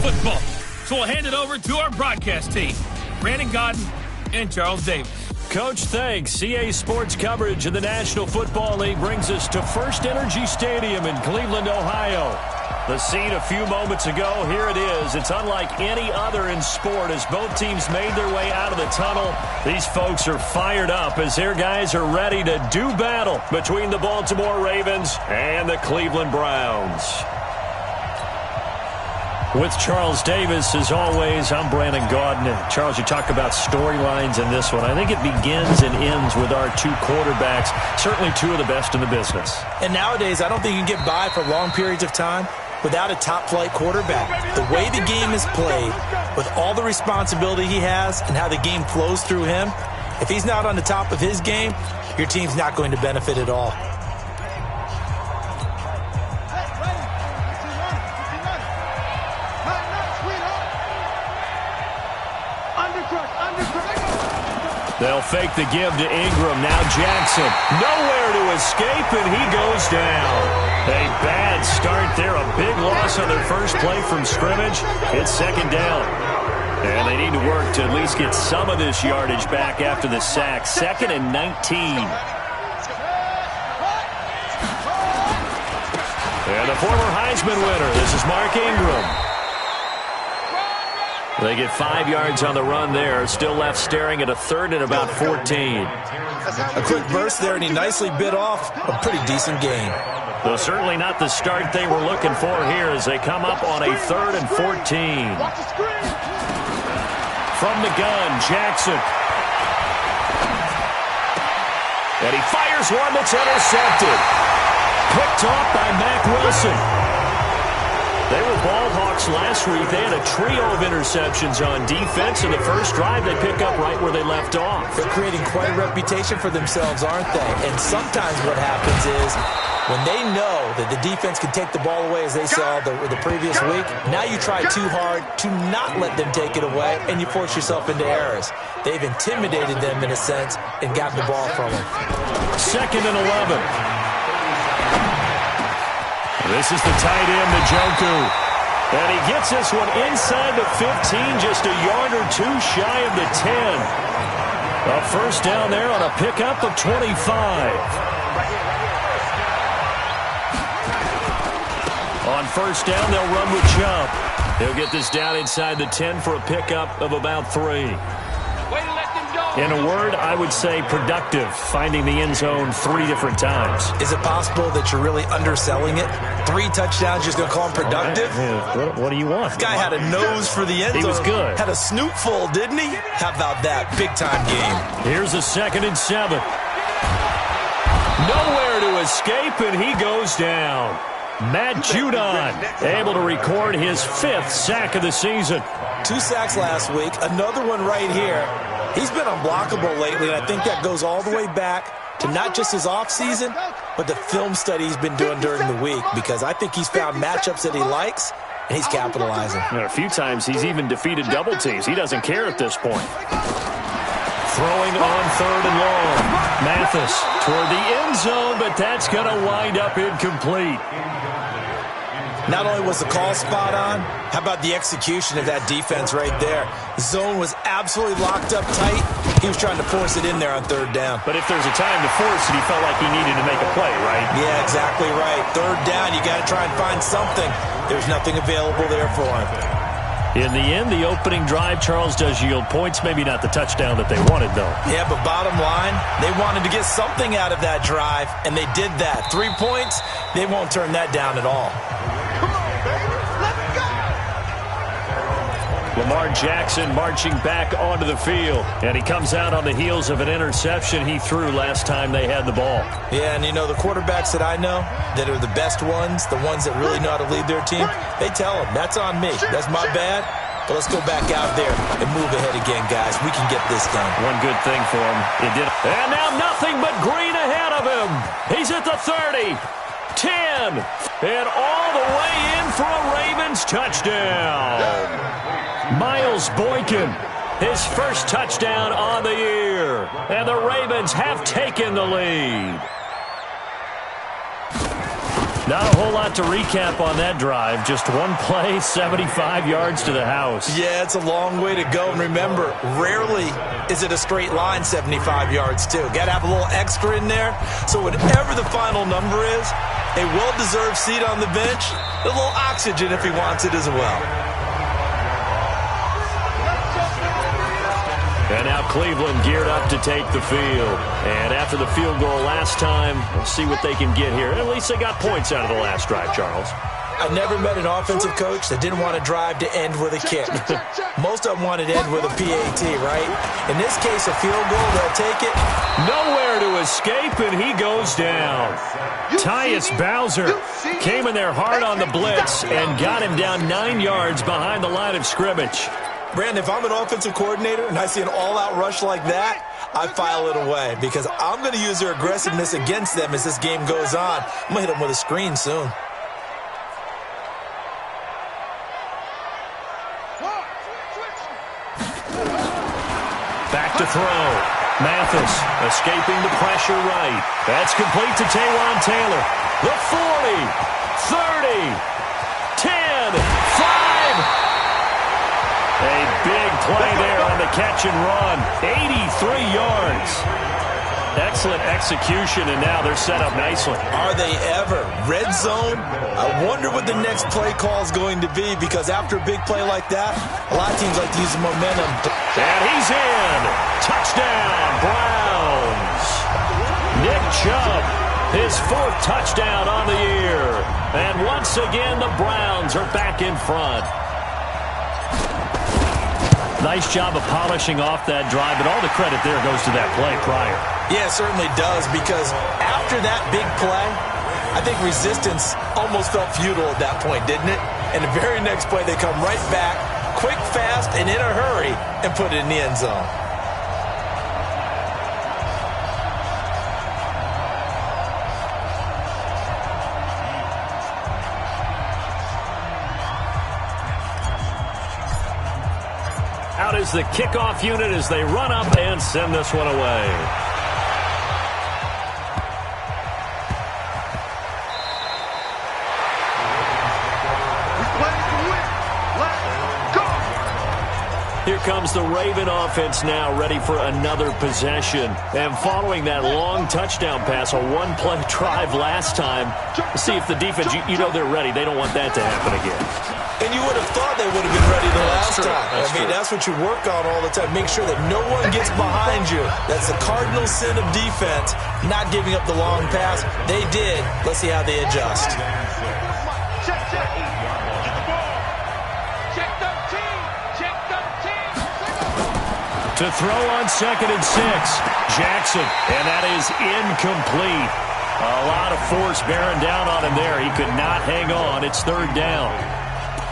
football. So we'll hand it over to our broadcast team, Brandon Godden and Charles Davis. Coach, thanks. CA Sports coverage of the National Football League brings us to First Energy Stadium in Cleveland, Ohio. The scene a few moments ago, here it is. It's unlike any other in sport as both teams made their way out of the tunnel. These folks are fired up as their guys are ready to do battle between the Baltimore Ravens and the Cleveland Browns. With Charles Davis, as always, I'm Brandon Godden. Charles, you talk about storylines in this one. I think it begins and ends with our two quarterbacks, certainly two of the best in the business. And nowadays, I don't think you can get by for long periods of time without a top-flight quarterback. The way the game is played, with all the responsibility he has and how the game flows through him, if he's not on the top of his game, your team's not going to benefit at all. They'll fake the give to Ingram. Now Jackson. Nowhere to escape, and he goes down. A bad start there. A big loss on their first play from scrimmage. It's second down. And they need to work to at least get some of this yardage back after the sack. 2nd and 19. And the former Heisman winner. This is Mark Ingram. They get 5 yards on the run there. Still left staring at a 3rd and about 14. A quick burst there, and he nicely bit off a pretty decent gain. Well, certainly not the start they were looking for here as they come up on a 3rd and 14. From the gun, Jackson. And he fires one that's intercepted. Picked off by Mack Wilson. They were ball hawks last week. They had a trio of interceptions on defense. In the first drive, they pick up right where they left off. They're creating quite a reputation for themselves, aren't they? And sometimes what happens is when they know that the defense can take the ball away, as they saw the previous week, now you try too hard to not let them take it away, and you force yourself into errors. They've intimidated them, in a sense, and gotten the ball from them. 2nd and 11. This is the tight end, Njoku. And he gets this one inside the 15, just a yard or two shy of the 10. A first down there on a pickup of 25. On first down, they'll run with Chubb. He'll get this down inside the 10 for a pickup of about 3. In a word, I would say productive, finding the end zone 3 different times. Is it possible that you're really underselling it? 3 touchdowns, just going to call him productive? What do you want? This guy had a nose for the end zone. He was good. Had a snoot full, didn't he? How about that? Big-time game. Here's a 2nd and 7. Nowhere to escape, and he goes down. Matt Judon able to record his 5th sack of the season. 2 sacks last week, another one right here. He's been unblockable lately, and I think that goes all the way back to not just his offseason, but the film study he's been doing during the week, because I think he's found matchups that he likes, and he's capitalizing. A few times he's even defeated double teams. He doesn't care at this point. Throwing on 3rd and long. Mathis toward the end zone, but that's going to wind up incomplete. Not only was the call spot on, how about the execution of that defense right there? Zone was absolutely locked up tight. He was trying to force it in there on 3rd down. But if there's a time to force it, he felt like he needed to make a play, right? Yeah, exactly right. 3rd down, you got to try and find something. There's nothing available there for him. In the end, the opening drive, Charles, does yield points. Maybe not the touchdown that they wanted, though. Yeah, but bottom line, they wanted to get something out of that drive, and they did that. 3 points, they won't turn that down at all. Lamar Jackson marching back onto the field. And he comes out on the heels of an interception he threw last time they had the ball. Yeah, and you know, the quarterbacks that I know that are the best ones, the ones that really know how to lead their team, they tell them, that's on me. That's my bad. But let's go back out there and move ahead again, guys. We can get this done. One good thing for him. It did. And now nothing but green ahead of him. He's at the 30. 10. And all the way in for a Ravens touchdown. Miles Boykin, his first touchdown on the year. And the Ravens have taken the lead. Not a whole lot to recap on that drive. Just one play, 75 yards to the house. Yeah, it's a long way to go. And remember, rarely is it a straight line 75 yards, too. Got to have a little extra in there. So whatever the final number is, a well-deserved seat on the bench, a little oxygen if he wants it as well. And now Cleveland geared up to take the field. And after the field goal last time, we'll see what they can get here. At least they got points out of the last drive, Charles. I never met an offensive coach that didn't want to drive to end with a kick. Most of them wanted to end with a PAT, right? In this case, a field goal, they'll take it. Nowhere to escape, and he goes down. Tyus Bowser came in there hard on the blitz and got him down 9 yards behind the line of scrimmage. Brandon, if I'm an offensive coordinator and I see an all-out rush like that, I file it away because I'm going to use their aggressiveness against them as this game goes on. I'm going to hit them with a screen soon. Back to throw. Mathis escaping the pressure right. That's complete to Taywan Taylor. The 40, 30, 10, 5. A big play there on the catch and run. 83 yards. Excellent execution, and now they're set up nicely. Are they ever? Red zone? I wonder what the next play call is going to be because after a big play like that, a lot of teams like to use the momentum. And he's in. Touchdown, Browns. Nick Chubb, his 4th touchdown on the year. And once again, the Browns are back in front. Nice job of polishing off that drive, but all the credit there goes to that play prior. Yeah, it certainly does, because after that big play, I think resistance almost felt futile at that point, didn't it? And the very next play, they come right back, quick, fast, and in a hurry, and put it in the end zone. Out is the kickoff unit as they run up and send this one away. Here comes the Raven offense now, ready for another possession. And following that long touchdown pass, a one-play drive last time, see if the defense, you know they're ready. They don't want that to happen again. And you would have thought they would have been ready the last time. That's what you work on all the time. Make sure that no one gets behind you. That's the cardinal sin of defense, not giving up the long pass. They did. Let's see how they adjust. To throw on 2nd and 6. Jackson, and that is incomplete. A lot of force bearing down on him there. He could not hang on. It's 3rd down.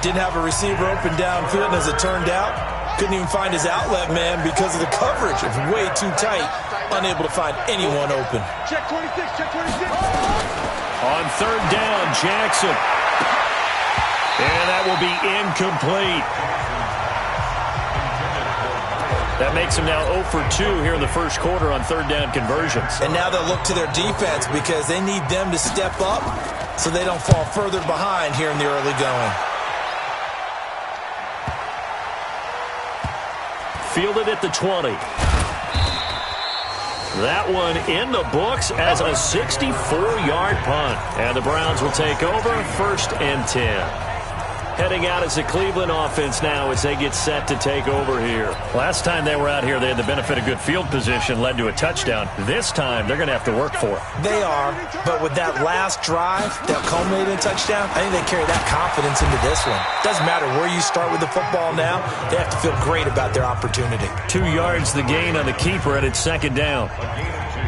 Didn't have a receiver open downfield, and as it turned out, couldn't even find his outlet man because of the coverage. It was way too tight, unable to find anyone open. Check 26, check 26. On 3rd down, Jackson. And that will be incomplete. That makes him now 0 for 2 here in the first quarter on 3rd down conversions. And now they'll look to their defense because they need them to step up so they don't fall further behind here in the early going. Fielded at the 20. That one in the books as a 64-yard punt. And the Browns will take over 1st and 10. Heading out as the Cleveland offense now as they get set to take over here. Last time they were out here, they had the benefit of good field position, led to a touchdown. This time, they're going to have to work for it. They are, but with that last drive that culminated in a touchdown, I think they carry that confidence into this one. Doesn't matter where you start with the football now, they have to feel great about their opportunity. 2 yards the gain on the keeper, and it's 2nd down.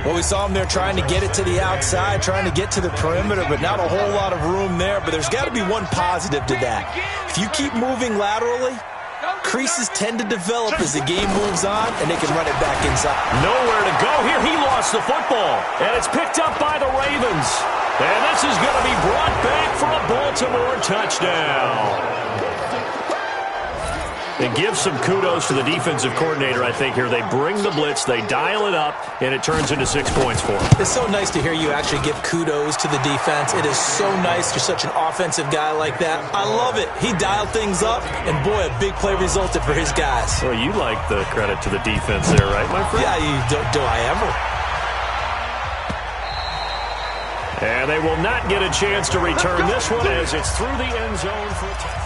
Well, we saw them there trying to get it to the outside, trying to get to the perimeter, but not a whole lot of room there. But there's got to be one positive to that. If you keep moving laterally, creases tend to develop as the game moves on, and they can run it back inside. Nowhere to go here. He lost the football, and it's picked up by the Ravens. And this is going to be brought back for a Baltimore touchdown. And give some kudos to the defensive coordinator, I think, here. They bring the blitz, they dial it up, and it turns into 6 points for them. It's so nice to hear you actually give kudos to the defense. It is so nice. You're such an offensive guy like that. I love it. He dialed things up, and boy, a big play resulted for his guys. Well, you like the credit to the defense there, right, my friend? Yeah, do I ever? And they will not get a chance to return this one as it's through the end zone for a touchdown.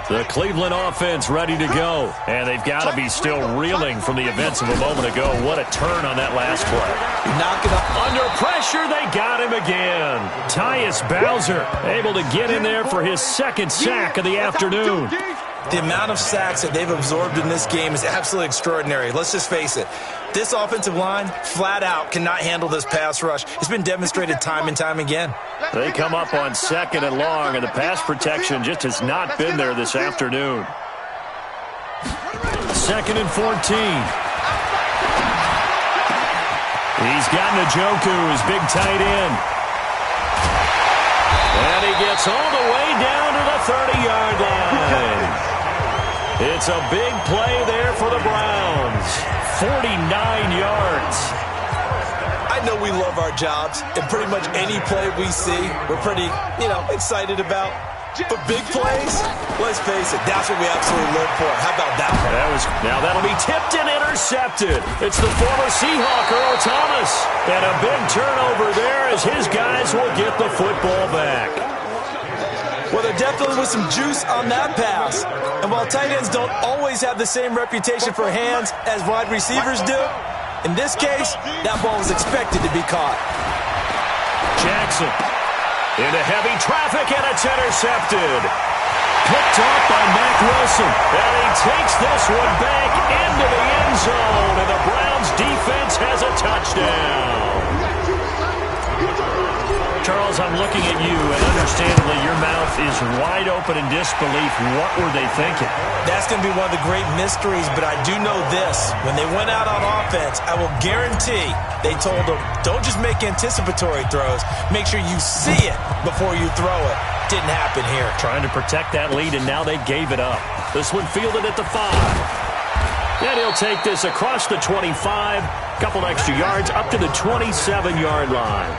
The Cleveland offense ready to go. And they've got to be still reeling from the events of a moment ago. What a turn on that last play. Knock it up. Under pressure, they got him again. Tyus Bowser able to get in there for his second sack of the afternoon. The amount of sacks that they've absorbed in this game is absolutely extraordinary. Let's just face it. This offensive line, flat out, cannot handle this pass rush. It's been demonstrated time and time again. They come up on 2nd and long, and the pass protection just has not been there this afternoon. 2nd and 14. He's got Njoku, his big tight end. And he gets all the way down to the 30-yard line. It's a big play there for the Browns. 49 yards. I know we love our jobs, and pretty much any play we see, we're pretty, excited about. But big plays, let's face it, that's what we absolutely live for. How about that one? Now that'll be tipped and intercepted. It's the former Seahawk, Earl Thomas. And a big turnover there as his guys will get the football back. Well, there definitely was some juice on that pass. And while tight ends don't always have the same reputation for hands as wide receivers do, in this case, that ball was expected to be caught. Jackson into heavy traffic, and it's intercepted. Picked off by Mack Wilson. And he takes this one back into the end zone, and the Browns defense has a touchdown. Charles, I'm looking at you, and understandably, your mouth is wide open in disbelief. What were they thinking? That's going to be one of the great mysteries, but I do know this. When they went out on offense, I will guarantee they told them, don't just make anticipatory throws. Make sure you see it before you throw it. Didn't happen here. Trying to protect that lead, and now they gave it up. This one fielded at the 5. And he'll take this across the 25. Couple extra yards up to the 27-yard line.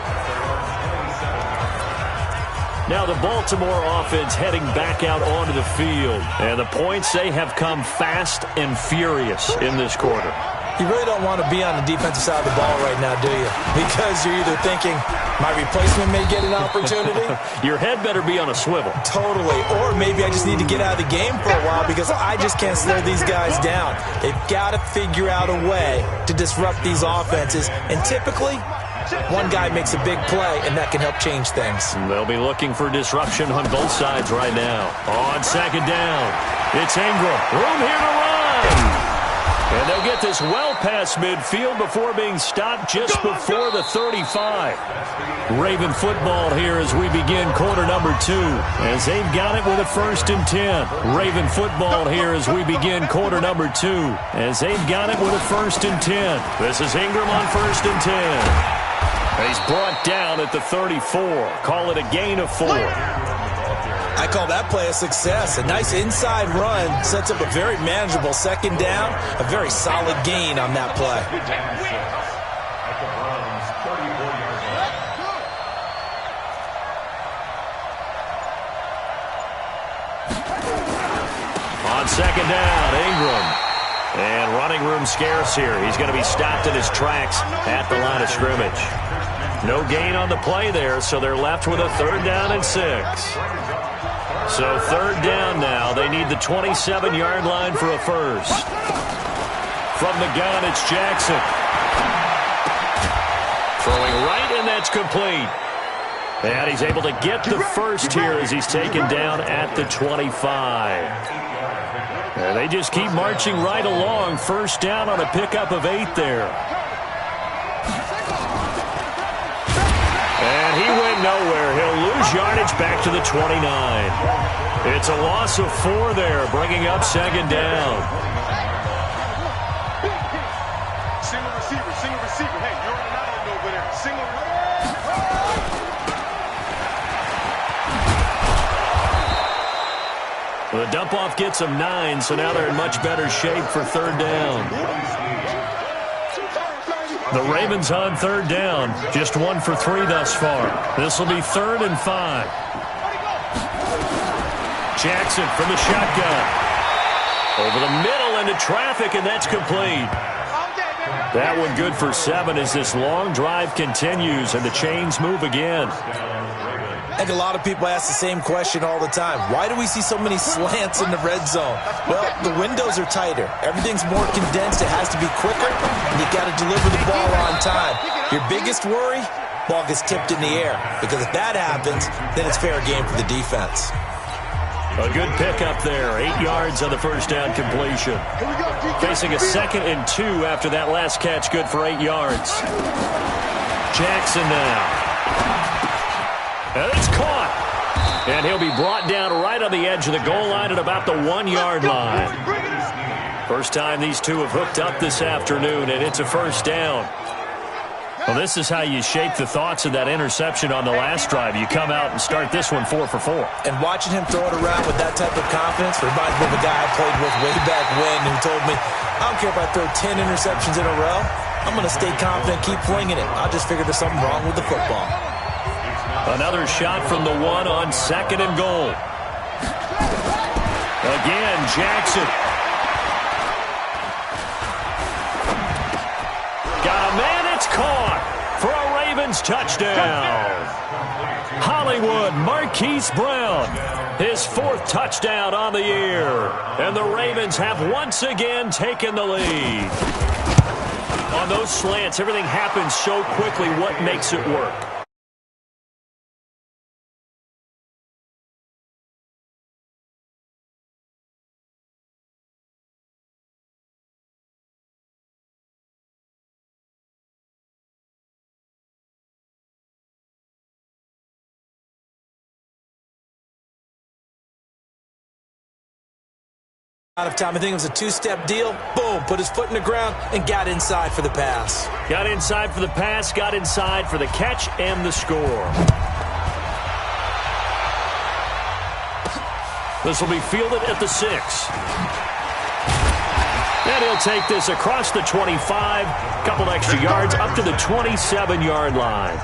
Now the Baltimore offense heading back out onto the field. And the points, they have come fast and furious in this quarter. You really don't want to be on the defensive side of the ball right now, do you? Because you're either thinking, my replacement may get an opportunity. Your head better be on a swivel. Totally. Or maybe I just need to get out of the game for a while because I just can't slow these guys down. They've got to figure out a way to disrupt these offenses. And typically, one guy makes a big play, and that can help change things. They'll be looking for disruption on both sides right now. On 2nd down, it's Ingram. Room here to run. And they'll get this well past midfield before being stopped just before the 35. Raven football here as we begin quarter number 2. As they've got it with a 1st and 10. Raven football here as we begin quarter number 2. As they've got it with a 1st and 10. This is Ingram on 1st and 10. He's brought down at the 34. Call it a gain of 4. I call that play a success. A nice inside run sets up a very manageable 2nd down. A very solid gain on that play. On 2nd down, Ingram. And running room scarce here. He's going to be stopped in his tracks at the line of scrimmage. No gain on the play there, so they're left with a 3rd down and 6. So 3rd down now. They need the 27-yard line for a 1st. From the gun, it's Jackson. Throwing right, and that's complete. And he's able to get the 1st here as he's taken down at the 25. And they just keep marching right along. 1st down on a pickup of 8 there. And he went nowhere. He'll lose yardage back to the 29. It's a loss of 4 there, bringing up 2nd down. Single receiver. Hey, you're on an island over there. Single. The dump-off gets them 9, so now they're in much better shape for third down. The Ravens on third down, just 1 for 3 thus far. This will be 3rd and 5. Jackson from the shotgun. Over the middle into traffic, and that's complete. That one good for 7 as this long drive continues and the chains move again. I think a lot of people ask the same question all the time. Why do we see so many slants in the red zone? Well, the windows are tighter. Everything's more condensed. It has to be quicker, and you got to deliver the ball on time. Your biggest worry, ball gets tipped in the air. Because if that happens, then it's fair game for the defense. A good pickup there. 8 yards on the first down completion. Facing a 2nd and 2 after that last catch, good for 8 yards. Jackson now. And it's caught. And he'll be brought down right on the edge of the goal line at about the 1-yard line. First time these two have hooked up this afternoon, and it's a first down. Well, this is how you shape the thoughts of that interception on the last drive. You come out and start this one 4 for 4. And watching him throw it around with that type of confidence reminds me of a guy I played with way back when who told me, I don't care if I throw 10 interceptions in a row. I'm going to stay confident, keep flinging it. I just figured there's something wrong with the football. Another shot from the 1 on 2nd and goal. Again, Jackson. Got a man, it's caught for a Ravens touchdown. Hollywood Marquise Brown, his 4th touchdown on the year. And the Ravens have once again taken the lead. On those slants, everything happens so quickly. What makes it work? Out of time. I think it was a 2-step deal. Boom, put his foot in the ground and got inside for the pass. Got inside for the pass, got inside for the catch and the score. This will be fielded at the 6. And he'll take this across the 25, couple extra yards up to the 27-yard line.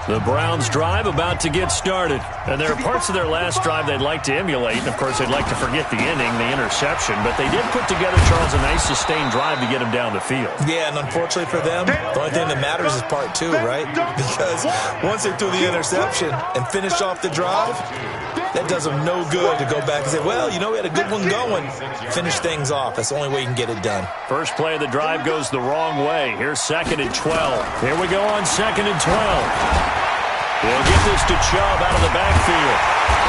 The Browns' drive about to get started. And there are parts of their last drive they'd like to emulate. And, of course, they'd like to forget the ending, the interception. But they did put together, Charles, a nice sustained drive to get him down the field. Yeah, and unfortunately for them, the only thing that matters is part 2, right? Because once they threw the interception and finished off the drive, that does them no good to go back and say, well, you know, we had a good one going. Finish things off. That's the only way you can get it done. First play of the drive goes the wrong way. Here's 2nd and 12. Here we go on 2nd and 12. They'll get this to Chubb out of the backfield.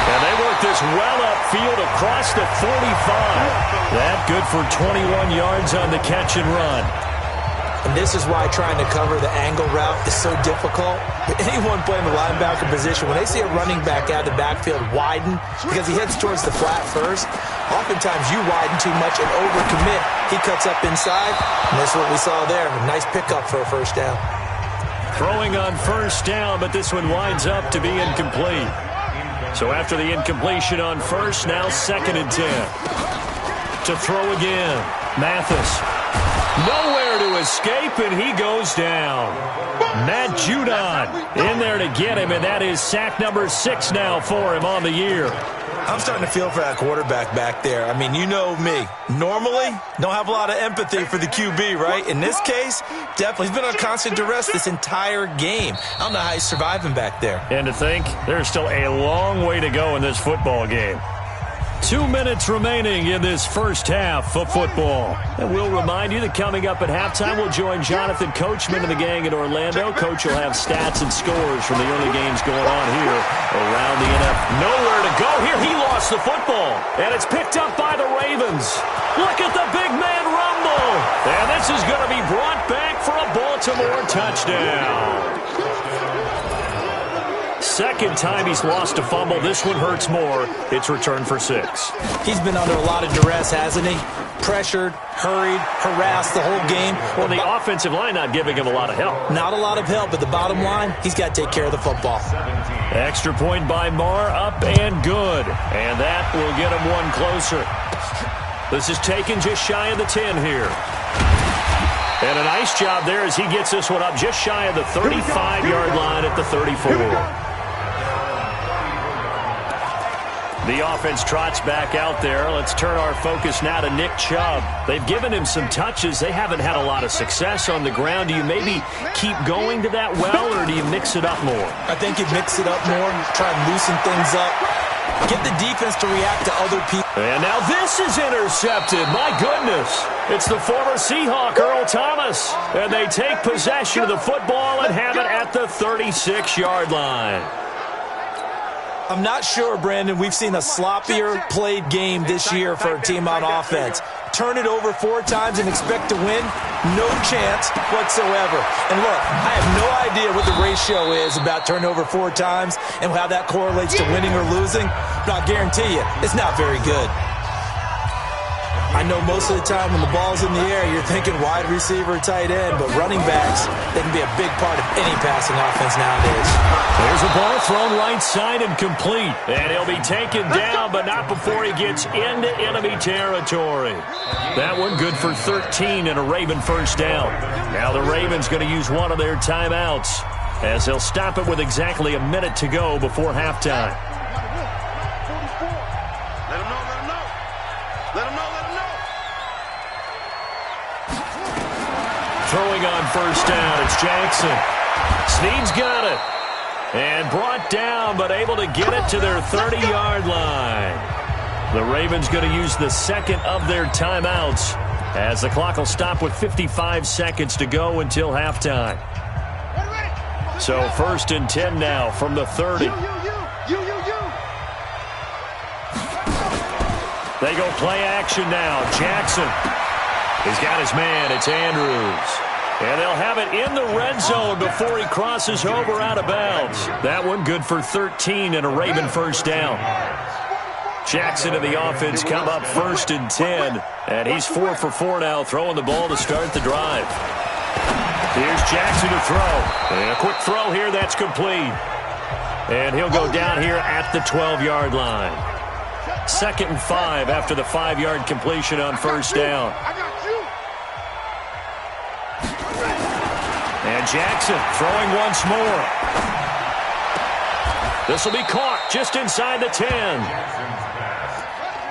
And they work this well upfield across the 45. That good for 21 yards on the catch and run. And this is why trying to cover the angle route is so difficult. Anyone playing the linebacker position, when they see a running back out of the backfield widen, because he heads towards the flat first, oftentimes you widen too much and overcommit. He cuts up inside, and that's what we saw there. A nice pickup for a first down. Throwing on first down, but this one winds up to be incomplete. So after the incompletion on first, now 2nd and 10. To throw again, Mathis. Nowhere to escape, and he goes down. Matt Judon in there to get him, and that is sack number 6 now for him on the year. I'm starting to feel for that quarterback back there. I mean, you know me. Normally, don't have a lot of empathy for the QB, right? In this case, definitely. He's been on constant duress this entire game. I don't know how he's surviving back there. And to think, there's still a long way to go in this football game. 2 minutes remaining in this first half of football. And we'll remind you that coming up at halftime, we'll join Jonathan Coachman and the gang in Orlando. Coach will have stats and scores from the early games going on here around the NFL. Nowhere to go here. He lost the football. And it's picked up by the Ravens. Look at the big man rumble. And this is going to be brought back for a Baltimore touchdown. Second time he's lost a fumble. This one hurts more. It's returned for 6. He's been under a lot of duress, hasn't he? pressured, hurried, harassed the whole game. Well, the offensive line not giving him a lot of help. Not a lot of help, but the bottom line, he's got to take care of the football. Extra point by Marr, up and good. And that will get him one closer. This is taken just shy of the 10 here. And a nice job there as he gets this one up just shy of the 35-yard line at the 34. The offense trots back out there. Let's turn our focus now to Nick Chubb. They've given him some touches. They haven't had a lot of success on the ground. Do you maybe keep going to that well, or do you mix it up more? I think you mix it up more, try and loosen things up, get the defense to react to other people. And now this is intercepted. My goodness. It's the former Seahawk, Earl Thomas. And they take possession of the football and have it at the 36-yard line. I'm not sure, Brandon, we've seen a sloppier played game this year for a team on offense. Turn it over 4 times and expect to win? No chance whatsoever. And look, I have no idea what the ratio is about turning over 4 times and how that correlates to winning or losing, but I'll guarantee you, it's not very good. I know most of the time when the ball's in the air, you're thinking wide receiver, tight end, but running backs, they can be a big part of any passing offense nowadays. There's a ball thrown right side and complete. And he'll be taken down, but not before he gets into enemy territory. That one good for 13 and a Raven first down. Now the Ravens going to use one of their timeouts as they'll stop it with exactly a minute to go before halftime. Let him know, let him know. Let him know, let him know. Throwing on first down, it's Jackson. Snead's got it. And brought down, but able to get it to their 30-yard line. The Ravens going to use the second of their timeouts as the clock will stop with 55 seconds to go until halftime. So 1st and 10 now from the 30. They go play action now. Jackson. He's got his man. It's Andrews. And they'll have it in the red zone before he crosses over out of bounds. That one good for 13 and a Raven first down. Jackson and the offense come up 1st and 10. And he's 4 for 4 now, throwing the ball to start the drive. Here's Jackson to throw. And a quick throw here, that's complete. And he'll go down here at the 12-yard line. 2nd and 5 after the 5-yard completion on first down. And Jackson throwing once more. This will be caught just inside the 10.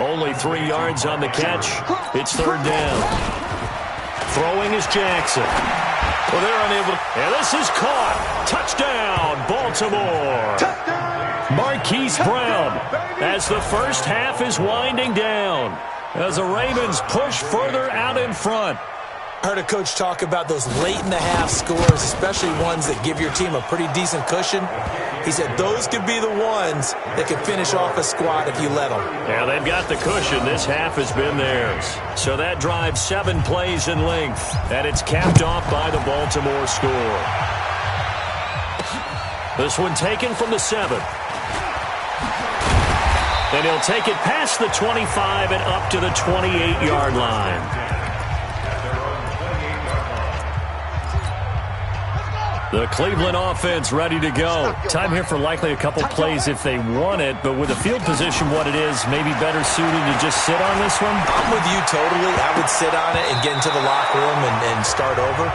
Only 3 yards on the catch. It's 3rd down. Throwing is Jackson. Well, they're unable to. And this is caught. Touchdown, Baltimore. Marquise Brown as the first half is winding down. As the Ravens push further out in front. I heard a coach talk about those late-in-the-half scores, especially ones that give your team a pretty decent cushion. He said those could be the ones that can finish off a squad if you let them. Yeah, they've got the cushion. This half has been theirs. So that drives 7 plays in length, and it's capped off by the Baltimore score. This one taken from the 7. And he'll take it past the 25 and up to the 28-yard line. The Cleveland offense ready to go. Time here for likely a couple plays if they want it, but with the field position what it is, maybe better suited to just sit on this one? I'm with you totally. I would sit on it and get into the locker room and start over.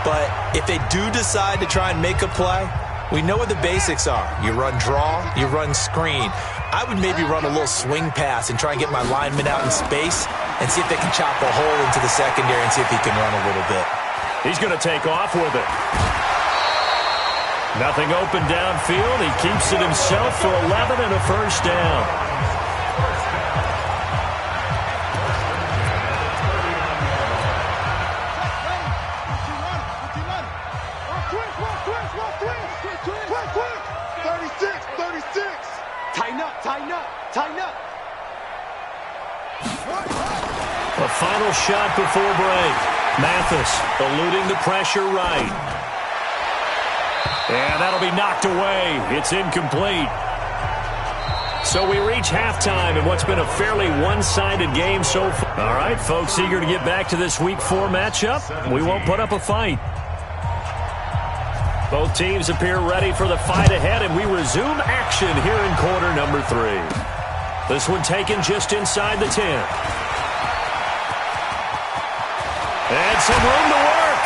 But if they do decide to try and make a play, we know what the basics are. You run draw, you run screen. I would maybe run a little swing pass and try and get my lineman out in space and see if they can chop a hole into the secondary and see if he can run a little bit. He's going to take off with it. Nothing open downfield. He keeps it himself for 11 and a first down. Tighten up. A final shot before break. Mathis eluding the pressure right. And that'll be knocked away. It's incomplete. So we reach halftime in what's been a fairly one-sided game so far. All right, folks, eager to get back to this Week 4 matchup. We won't put up a fight. Both teams appear ready for the fight ahead, and we resume action here in quarter number 3. This one taken just inside the 10. And some room to work.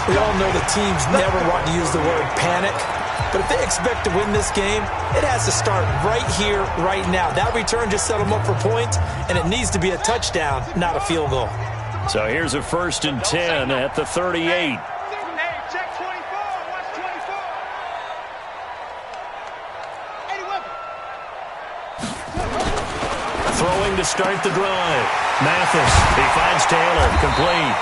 We all know the teams never want to use the word panic, but if they expect to win this game, it has to start right here, right now. That return just set them up for points, and it needs to be a touchdown, not a field goal. So here's a 1st and 10 at the 38. Throwing to start the drive. Mathis, he finds Taylor, complete.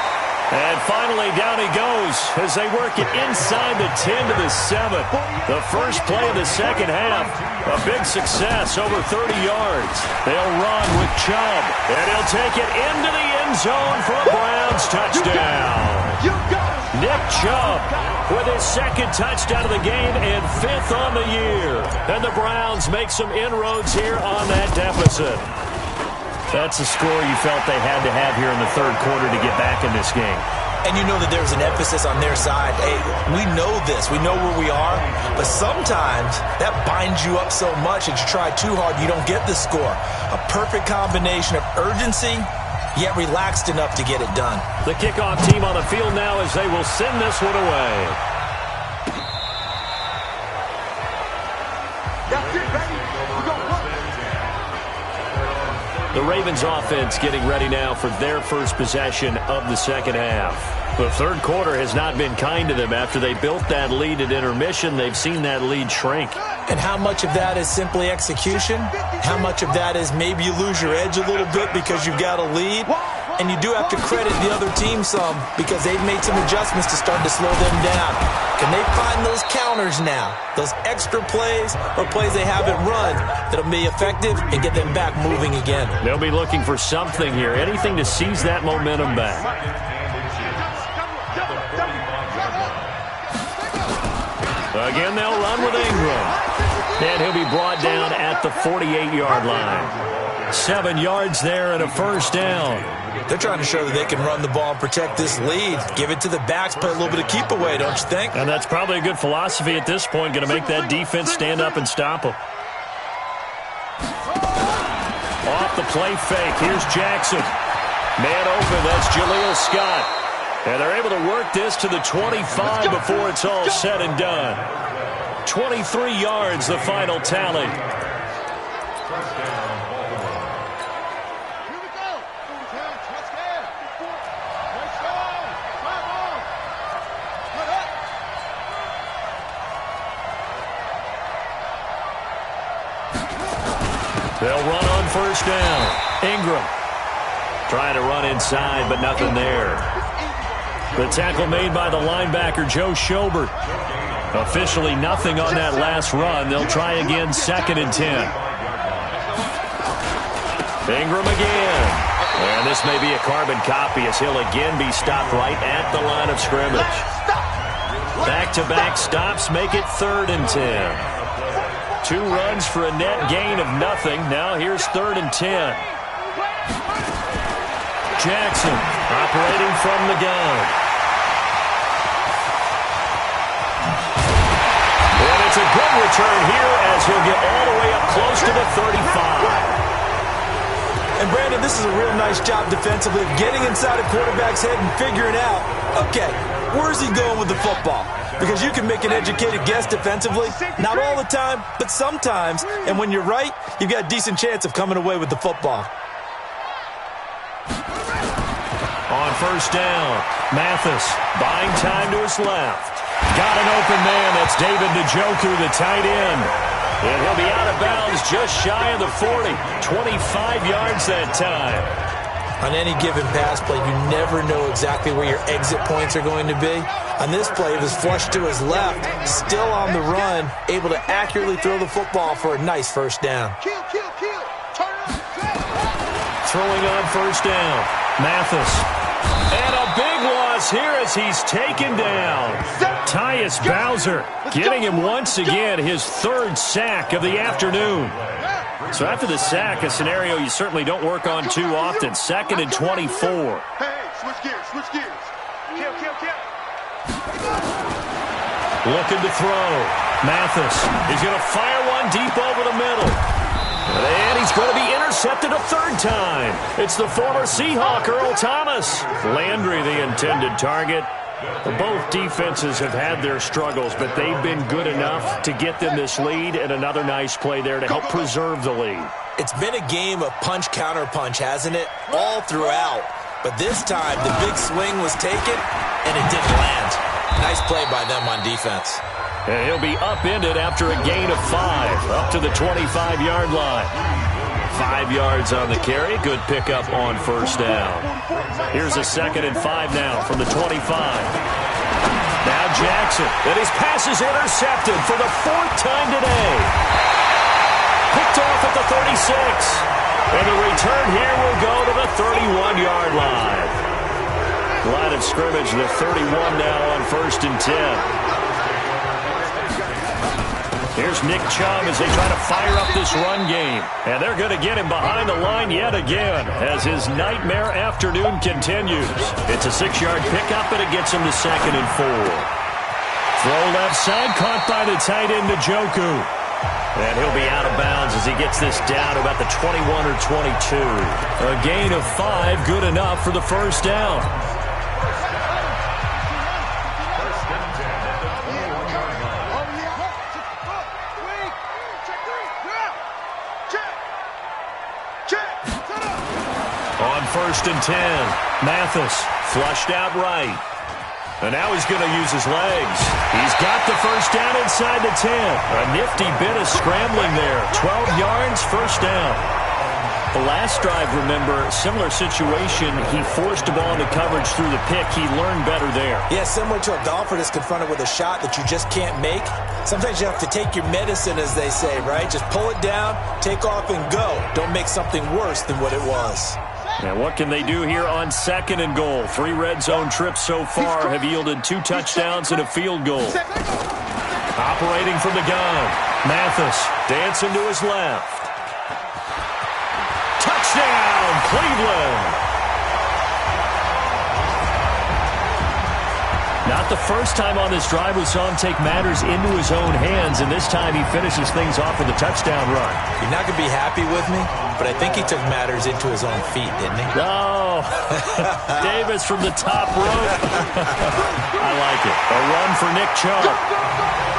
And finally, down he goes as they work it inside the 10 to the 7. The first play of the second half, a big success, over 30 yards. They'll run with Chubb, and he'll take it into the end zone for a Browns touchdown. Nick Chubb with his 2nd touchdown of the game and 5th on the year. And the Browns make some inroads here on that deficit. That's a score you felt they had to have here in the 3rd quarter to get back in this game. And you know that there's an emphasis on their side. Hey, we know this. We know where we are. But sometimes that binds you up so much that you try too hard, you don't get the score. A perfect combination of urgency, yet relaxed enough to get it done. The kickoff team on the field now as they will send this one away. That's it, baby. We're going to work. The Ravens offense getting ready now for their first possession of the second half. The 3rd quarter has not been kind to them. After they built that lead at intermission, they've seen that lead shrink. And how much of that is simply execution? How much of that is maybe you lose your edge a little bit because you've got a lead? And you do have to credit the other team some because they've made some adjustments to start to slow them down. Can they find those counters now, those extra plays or plays they haven't run that'll be effective and get them back moving again? They'll be looking for something here, anything to seize that momentum back. Again, they'll run with Ingram. And he'll be brought down at the 48-yard line. 7 yards there and a 1st down. They're trying to show that they can run the ball and protect this lead. Give it to the backs, play a little bit of keep away, don't you think? And that's probably a good philosophy at this point, going to make that defense stand up and stop them. Off the play fake, here's Jackson. Man open, that's Jaleel Scott. And they're able to work this to the 25 before it's all said and done. 23 yards, the final tally. They'll run on 1st down. Ingram trying to run inside, but nothing there. The tackle made by the linebacker, Joe Schobert. Officially nothing on that last run. They'll try again, 2nd and 10. Ingram again. And this may be a carbon copy as he'll again be stopped right at the line of scrimmage. Back-to-back stops make it 3rd and 10. 2 runs for a net gain of nothing. Now here's 3rd and 10. Jackson operating from the gun. And it's a good return here as he'll get all the way up close to the 35. And Brandon, this is a real nice job defensively of getting inside a quarterback's head and figuring out, okay, where's he going with the football? Because you can make an educated guess defensively. Not all the time, but sometimes. And when you're right, you've got a decent chance of coming away with the football. On 1st down, Mathis buying time to his left. Got an open man. That's David Njoku, the tight end. And he'll be out of bounds just shy of the 40. 25 yards that time. On any given pass play, you never know exactly where your exit points are going to be. On this play, it was flushed to his left, still on the run, able to accurately throw the football for a nice 1st down. Throwing on 1st down, Mathis. And a big loss here as he's taken down. Tyus Bowser getting him once again his third sack of the afternoon. So after the sack, a scenario you certainly don't work on too often. 2nd and 24. Hey, switch gears, switch gears. Kill. Looking to throw. Mathis. He's going to fire one deep over the middle. And he's going to be intercepted a third time. It's the former Seahawk, Earl Thomas. Landry, the intended target. Both defenses have had their struggles, but they've been good enough to get them this lead, and another nice play there to help preserve the lead. It's been a game of punch-counter-punch, hasn't it? All throughout. But this time, the big swing was taken, and it didn't land. Nice play by them on defense. And he'll be upended after a gain of 5, up to the 25-yard line. 5 yards on the carry. Good pickup on first down. Here's a 2nd and 5 now from the 25. Now Jackson. And his pass is intercepted for the 4th time today. Picked off at the 36. And the return here will go to the 31-yard line. Line of scrimmage, the 31 now on 1st and 10. Here's Nick Chubb as they try to fire up this run game. And they're going to get him behind the line yet again as his nightmare afternoon continues. It's a 6-yard pickup, and it gets him to 2nd and 4. Throw left side, caught by the tight end, Njoku. And he'll be out of bounds as he gets this down to about the 21 or 22. A gain of 5, good enough for the first down. On 1st and 10, Mathis flushed out right. And now he's going to use his legs. He's got the first down inside the 10. A nifty bit of scrambling there. 12 yards, first down. The last drive, remember, similar situation. He forced a ball into coverage through the pick. He learned better there. Yeah, similar to a golfer that's confronted with a shot that you just can't make. Sometimes you have to take your medicine, as they say, right? Just pull it down, take off, and go. Don't make something worse than what it was. And what can they do here on 2nd and goal? 3 red zone trips so far have yielded 2 touchdowns and a field goal. Operating from the gun, Mathis dancing to his left. Touchdown, Cleveland! Not the first time on this drive we saw him take matters into his own hands, and this time he finishes things off with a touchdown run. You're not going to be happy with me, but I think he took matters into his own feet, didn't he? No. Davis from the top rope. I like it. A run for Nick Chubb.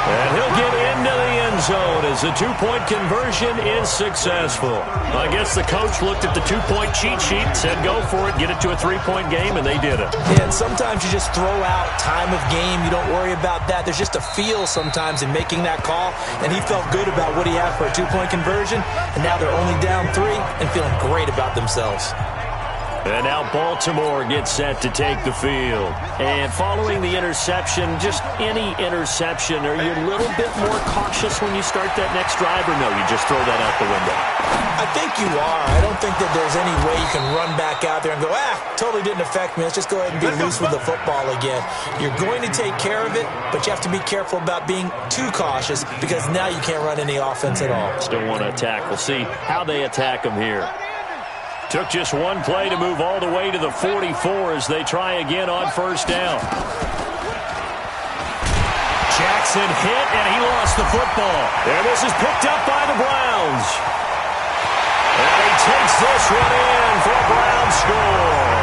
And he'll get into the end zone as the 2-point conversion is successful. I guess the coach looked at the 2-point cheat sheet, said go for it, get it to a 3-point game, and they did it. Yeah, and sometimes you just throw out time of game. You don't worry about that. There's just a feel sometimes in making that call, and he felt good about what he had for a 2-point conversion, and now they're only down 3 and feeling great about themselves. And now Baltimore gets set to take the field. And following the interception, just any interception, are you a little bit more cautious when you start that next drive, or no, you just throw that out the window? I think you are. I don't think that there's any way you can run back out there and go, totally didn't affect me. Let's just go ahead and be loose with the football again. You're going to take care of it, but you have to be careful about being too cautious because now you can't run any offense at all. Still want to attack. We'll see how they attack them here. Took just one play to move all the way to the 44 as they try again on first down. Jackson hit, and he lost the football. And this is picked up by the Browns. And he takes this one in for a Browns score.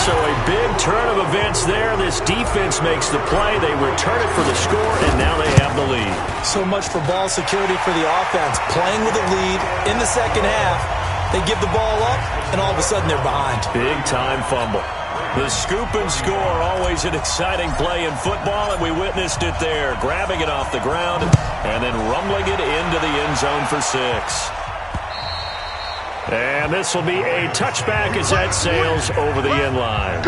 So a big turn of events there. This defense makes the play. They return it for the score, and now they have the lead. So much for ball security for the offense. Playing with a lead in the second half. They give the ball up, and all of a sudden they're behind. Big-time fumble. The scoop and score, always an exciting play in football, and we witnessed it there. Grabbing it off the ground and then rumbling it into the end zone for 6. And this will be a touchback as that sails over the end line.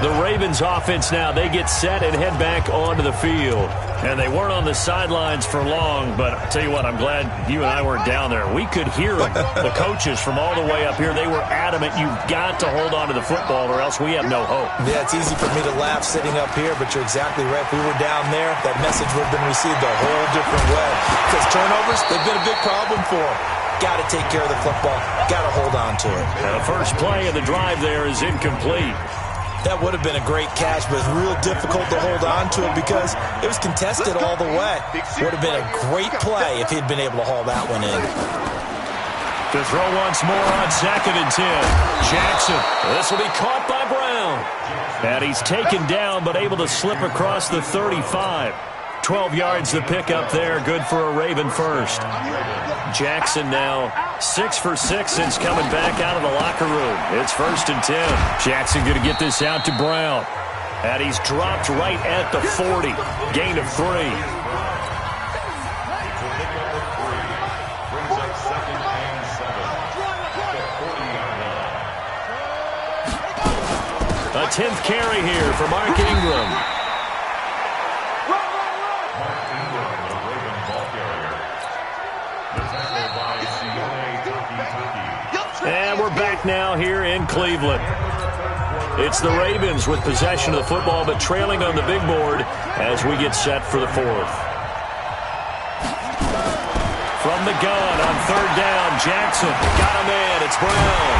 The Ravens offense now, they get set and head back onto the field. And they weren't on the sidelines for long, but I'll tell you what, I'm glad you and I weren't down there. We could hear them. The coaches from all the way up here, they were adamant, you've got to hold on to the football or else we have no hope. Yeah, it's easy for me to laugh sitting up here, but you're exactly right. If we were down there, that message would have been received a whole different way. Because turnovers, they've been a big problem for them. Got to take care of the football. Got to hold on to it. And the first play of the drive there is incomplete. That would have been a great catch, but it's real difficult to hold on to it because it was contested all the way. Would have been a great play if he'd been able to haul that one in. To throw once more on 2nd and 10. Jackson. This will be caught by Brown. And he's taken down but able to slip across the 35. 12 yards to pick up there. Good for a Raven first. Jackson now 6 for 6 since coming back out of the locker room. It's 1st and 10. Jackson going to get this out to Brown. And he's dropped right at the 40. Gain of 3. A 10th carry here for Mark Ingram. And we're back now here in Cleveland. It's the Ravens with possession of the football, but trailing on the big board as we get set for the 4th. From the gun on 3rd down, Jackson got a man. It's Brown.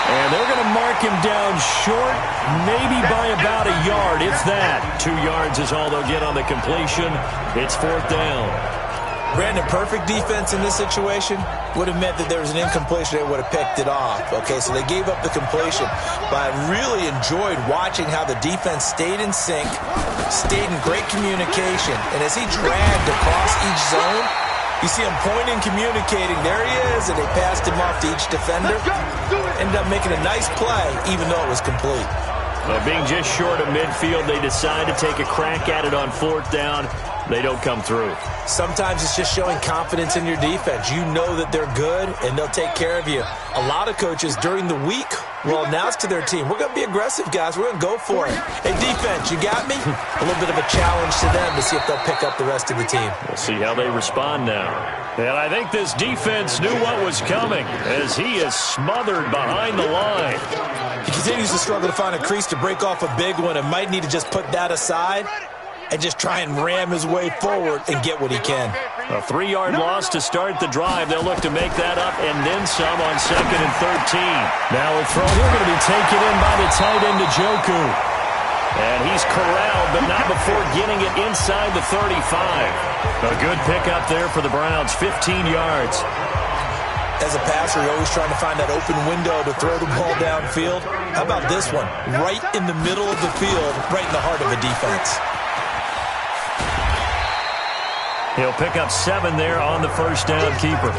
And they're going to mark him down short, maybe by about a yard, if that. 2 yards is all they'll get on the completion. It's 4th down. Brandon, perfect defense in this situation would have meant that there was an incompletion. They would have picked it off. Okay, so they gave up the completion. But I really enjoyed watching how the defense stayed in sync, stayed in great communication. And as he dragged across each zone, you see him pointing, communicating. There he is, and they passed him off to each defender. Ended up making a nice play, even though it was complete. Being just short of midfield, they decide to take a crack at it on 4th down. They don't come through. Sometimes it's just showing confidence in your defense. You know that they're good, and they'll take care of you. A lot of coaches during the week will announce to their team, we're going to be aggressive, guys. We're going to go for it. Hey, defense, you got me? A little bit of a challenge to them to see if they'll pick up the rest of the team. We'll see how they respond now. And I think this defense knew what was coming as he is smothered behind the line. He continues to struggle to find a crease to break off a big one and might need to just put that aside and just try and ram his way forward and get what he can. A 3-yard loss to start the drive. They'll look to make that up and then some on 2nd and 13. Now a throw here going to be taken in by the tight end, Njoku. And he's corralled, but not before getting it inside the 35. A good pickup there for the Browns, 15 yards. As a passer, you're always trying to find that open window to throw the ball downfield. How about this one? Right in the middle of the field, right in the heart of the defense. He'll pick up 7 there on the 1st down keeper.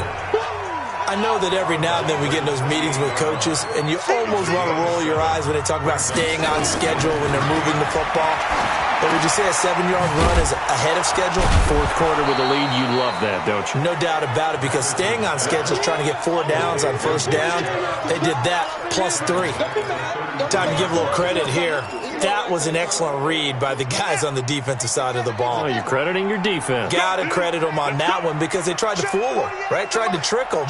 I know that every now and then we get in those meetings with coaches, and you almost want to roll your eyes when they talk about staying on schedule when they're moving the football. But would you say a 7-yard run is ahead of schedule? 4th quarter with a lead, you love that, don't you? No doubt about it, because staying on schedule is trying to get 4 downs on 1st down. They did that plus 3. Time to give a little credit here. That was an excellent read by the guys on the defensive side of the ball. Oh, you're crediting your defense. Got to credit them on that one because they tried to fool them, right? Tried to trick them.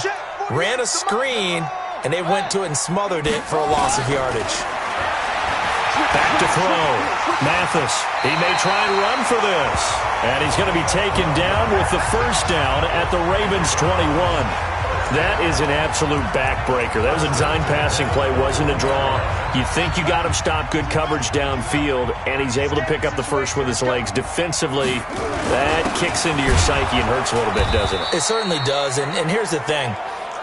Ran a screen, and they went to it and smothered it for a loss of yardage. Back to throw. Mathis. He may try and run for this. And he's going to be taken down with the 1st down at the Ravens 21. That is an absolute backbreaker. That was a design passing play, wasn't a draw. You think you got him stopped, good coverage downfield, and he's able to pick up the first with his legs. Defensively, that kicks into your psyche and hurts a little bit, doesn't it? It certainly does, and here's the thing.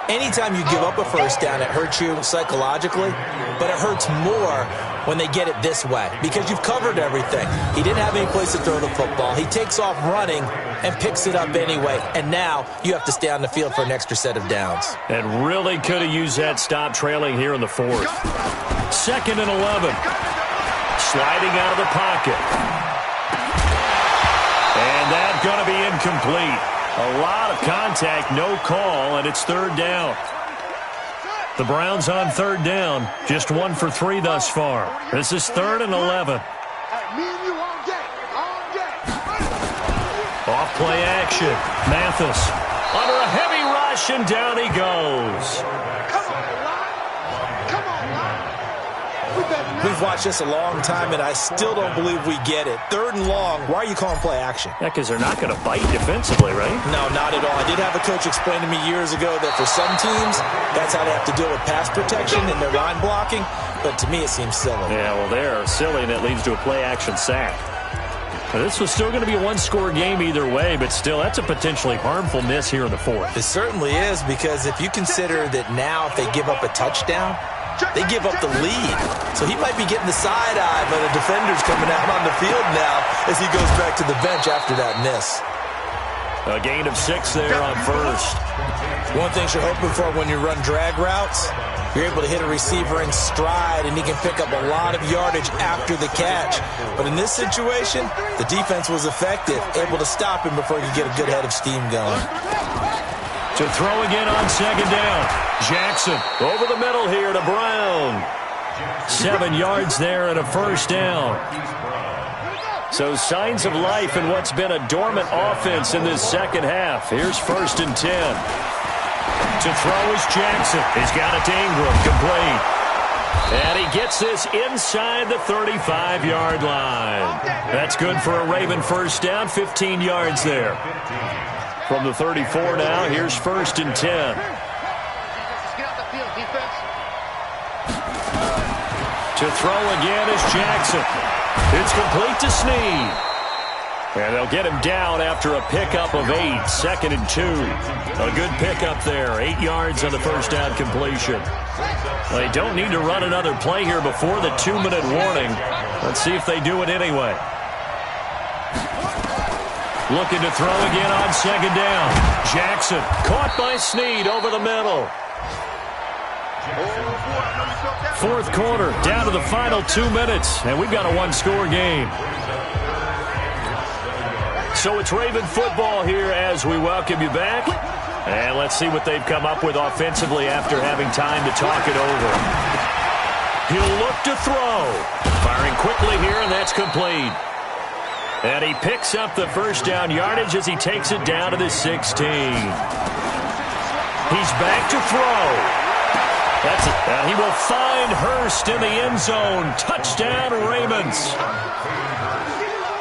Anytime you give up a 1st down, it hurts you psychologically, but it hurts more when they get it this way because you've covered everything. He didn't have any place to throw the football. He takes off running and picks it up anyway, and now you have to stay on the field for an extra set of downs. And really could have used that stop trailing here in the 4th. 2nd and 11. Sliding out of the pocket. And that's going to be incomplete. A lot of contact, no call, and it's 3rd down. The Browns on third down, just 1 for 3 thus far. This is 3rd and 11. Off play action. Mathis under a heavy rush, and down he goes. We've watched this a long time, and I still don't believe we get it. 3rd and long, why are you calling play action? Yeah, because they're not going to bite defensively, right? No, not at all. I did have a coach explain to me years ago that for some teams, that's how they have to deal with pass protection and their line blocking, but to me it seems silly. Yeah, well, they're silly, and it leads to a play action sack. Now, this was still going to be a one-score game either way, but still, that's a potentially harmful miss here in the 4th. It certainly is, because if you consider that now if they give up a touchdown, they give up the lead. So he might be getting the side eye, but a defender's coming out on the field now as he goes back to the bench after that miss. A gain of 6 there on first. One thing you're hoping for when you run drag routes, you're able to hit a receiver in stride, and he can pick up a lot of yardage after the catch. But in this situation, the defense was effective, able to stop him before he could get a good head of steam going. To throw again on 2nd down. Jackson over the middle here to Brown. 7 yards there and a 1st down. So signs of life in what's been a dormant offense in this second half. Here's 1st and 10. To throw is Jackson. He's got it to Ingram. Complete. And he gets this inside the 35-yard line. That's good for a Raven 1st down. 15 yards there. From the 34 now, here's 1st and 10. To throw again is Jackson. It's complete to Snead. And they'll get him down after a pickup of 8. 2nd and 2. A good pickup there. 8 yards on the 1st down completion. Well, they don't need to run another play here before the 2-minute warning. Let's see if they do it anyway. Looking to throw again on 2nd down. Jackson caught by Snead over the middle. 4th quarter, down to the final 2 minutes, and we've got a one-score game. So it's Raven football here as we welcome you back. And let's see what they've come up with offensively after having time to talk it over. He'll look to throw. Firing quickly here, and that's complete. And he picks up the 1st down yardage as he takes it down to the 16. He's back to throw. That's it. And he will find Hurst in the end zone. Touchdown, Ravens.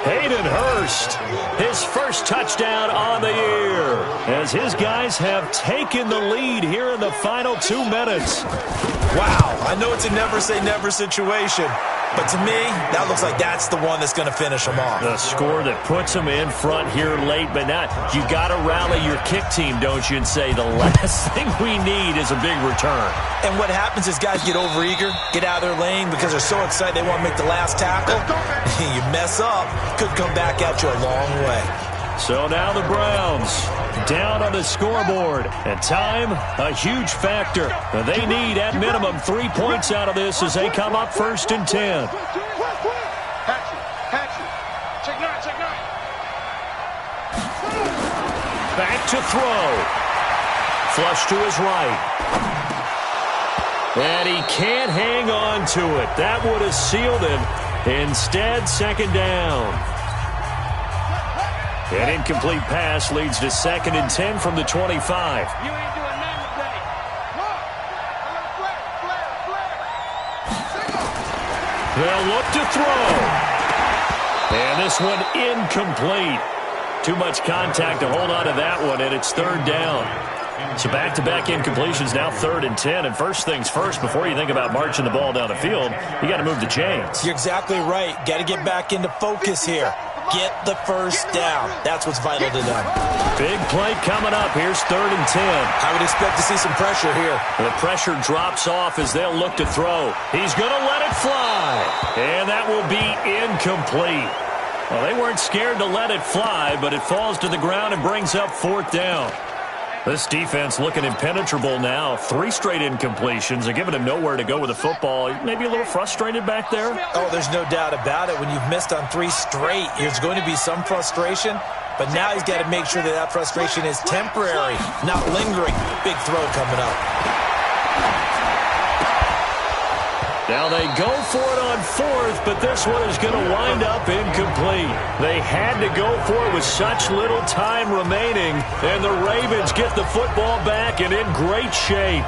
Hayden Hurst, his first touchdown on the year, as his guys have taken the lead here in the final 2 minutes. Wow, I know it's a never-say-never situation, but to me, that looks like that's the one that's going to finish them off. The score that puts them in front here late, but not. You got to rally your kick team, don't you, and say the last thing we need is a big return. And what happens is guys get overeager, get out of their lane because they're so excited they want to make the last tackle. You mess up, could come back at you a long way. So now the Browns down on the scoreboard. And time, a huge factor. They need, at minimum, 3 points out of this as they come up 1st and 10. Back to throw. Flush to his right. And he can't hang on to it. That would have sealed him. Instead, 2nd down. An incomplete pass leads to 2nd and 10 from the 25. They'll look to throw. And this one incomplete. Too much contact to hold on to that one, and it's 3rd down. So back-to-back incompletions, now 3rd and 10. And first things first, before you think about marching the ball down the field, you got to move the chains. You're exactly right. Got to get back into focus here. Get the 1st down. That's what's vital to them. Big play coming up. Here's 3rd and 10. I would expect to see some pressure here. The pressure drops off as they'll look to throw. He's going to let it fly. And that will be incomplete. Well, they weren't scared to let it fly, but it falls to the ground and brings up 4th down. This defense looking impenetrable now. 3 straight incompletions. They're giving him nowhere to go with the football. Maybe a little frustrated back there? Oh, there's no doubt about it. When you've missed on 3 straight, there's going to be some frustration. But now he's got to make sure that that frustration is temporary, not lingering. Big throw coming up. Now they go for it on fourth, but this one is going to wind up incomplete. They had to go for it with such little time remaining, and the Ravens get the football back and in great shape.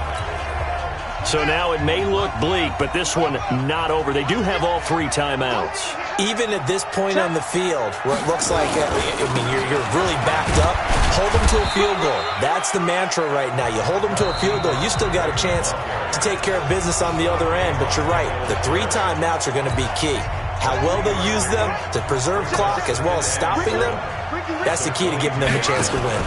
So now it may look bleak, but this one not over. They do have all 3 timeouts. Even at this point on the field, where it looks like you're really backed up, hold them to a field goal. That's the mantra right now. You hold them to a field goal, you still got a chance to take care of business on the other end. But you're right, the 3 timeouts are going to be key. How well they use them to preserve clock as well as stopping them, that's the key to giving them a chance to win.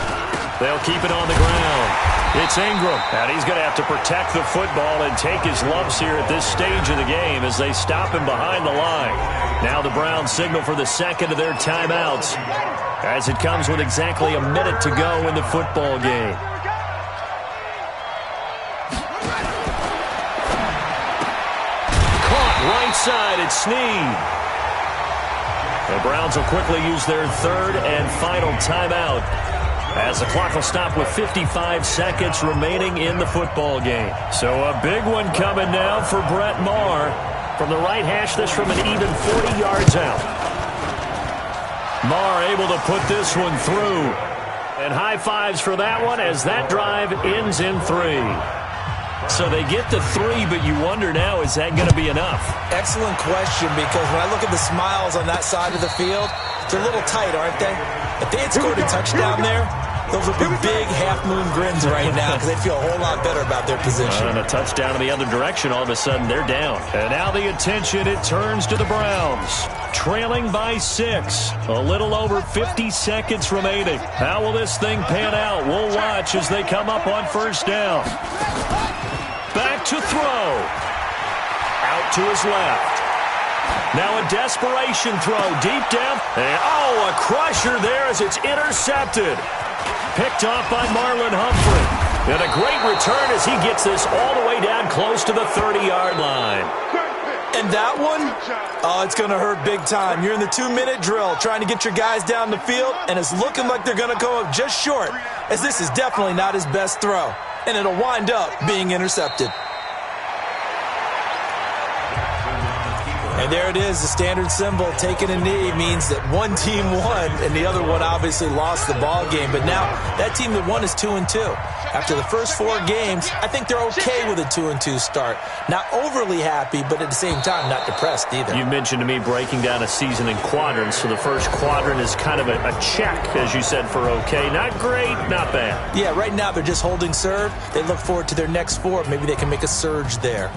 They'll keep it on the ground. It's Ingram, and he's going to have to protect the football and take his lumps here at this stage of the game as they stop him behind the line. Now the Browns signal for the second of their timeouts as it comes with exactly a minute to go in the football game. Caught right side, it's Snead. The Browns will quickly use their third and final timeout as the clock will stop with 55 seconds remaining in the football game. So a big one coming now for Brett Maher. From the right hash, this from an even 40 yards out. Maher able to put this one through. And high fives for that one as that drive ends in 3. So they get to 3, but you wonder now, is that going to be enough? Excellent question, because when I look at the smiles on that side of the field, they're a little tight, aren't they? If they had scored a touchdown there, those would be big half-moon grins right now because they feel a whole lot better about their position. And a touchdown in the other direction, all of a sudden they're down. And now the attention, it turns to the Browns. Trailing by 6. A little over 50 seconds remaining. How will this thing pan out? We'll watch as they come up on first down. Back to throw. Out to his left. Now a desperation throw deep down. And, a crusher there as it's intercepted. Picked off by Marlon Humphrey. And a great return as he gets this all the way down close to the 30-yard line. And that one, it's going to hurt big time. You're in the 2-minute drill trying to get your guys down the field, and it's looking like they're going to go up just short, as this is definitely not his best throw. And it'll wind up being intercepted. And there it is, the standard symbol. Taking a knee means that one team won and the other one obviously lost the ball game. But now that team that won is 2-2. After the first 4 games, I think they're okay with a 2-2 start. Not overly happy, but at the same time, not depressed either. You mentioned to me breaking down a season in quadrants. So the first quadrant is kind of a check, as you said, for okay. Not great, not bad. Yeah, right now they're just holding serve. They look forward to their next 4. Maybe they can make a surge there.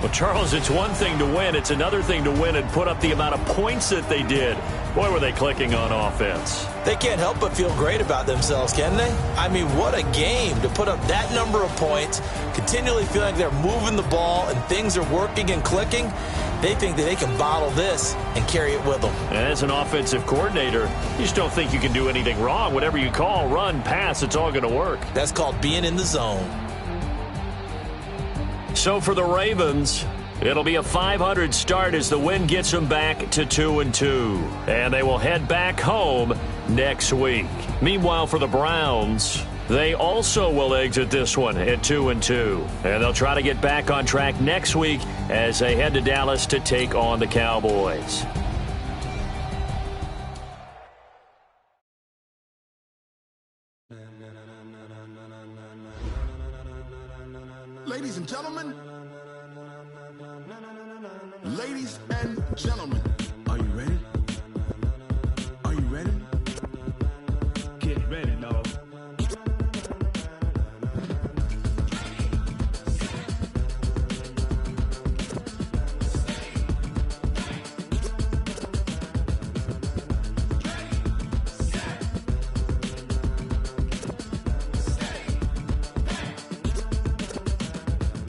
Well, Charles, it's one thing to win. It's another thing to win and put up the amount of points that they did. Boy, were they clicking on offense. They can't help but feel great about themselves, can they? I mean, what a game to put up that number of points, continually feeling like they're moving the ball and things are working and clicking. They think that they can bottle this and carry it with them. And as an offensive coordinator, you just don't think you can do anything wrong. Whatever you call, run, pass, it's all going to work. That's called being in the zone. So for the Ravens, it'll be a 500 start as the win gets them back to 2-2. And they will head back home next week. Meanwhile, for the Browns, they also will exit this one at 2-2. And they'll try to get back on track next week as they head to Dallas to take on the Cowboys. Ladies and gentlemen, are you ready? Are you ready? Get ready, dog.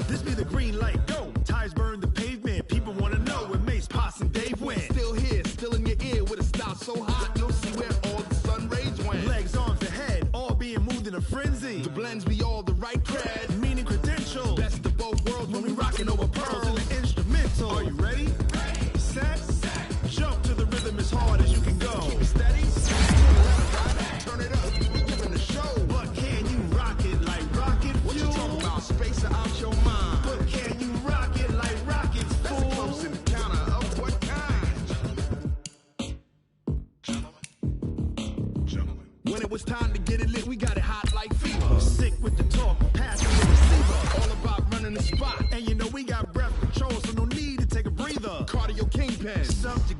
This be the green light, go. Tires burn the pavement. People want to know when Mace, Posse, and Dave went. Still here, still in your ear with a style so hot, you'll see where all the sun rays went. Legs, arms, and head, all being moved in a frenzy. The blends be all the right cred, meaning credentials. Best of both worlds when we rocking over pearls in the instrumental. Are you ready? Set, jump to the rhythm as hard as you can go. Keep it steady, turn it up, giving the show. But can you rock it like rocket fuel? What you talking about, space out your mind? But can you rock time to get it lit, we got it hot like fever. Sick with the talk, passing the receiver. All about running the spot. And you know we got breath control, so no need to take a breather. Cardio kingpin, subject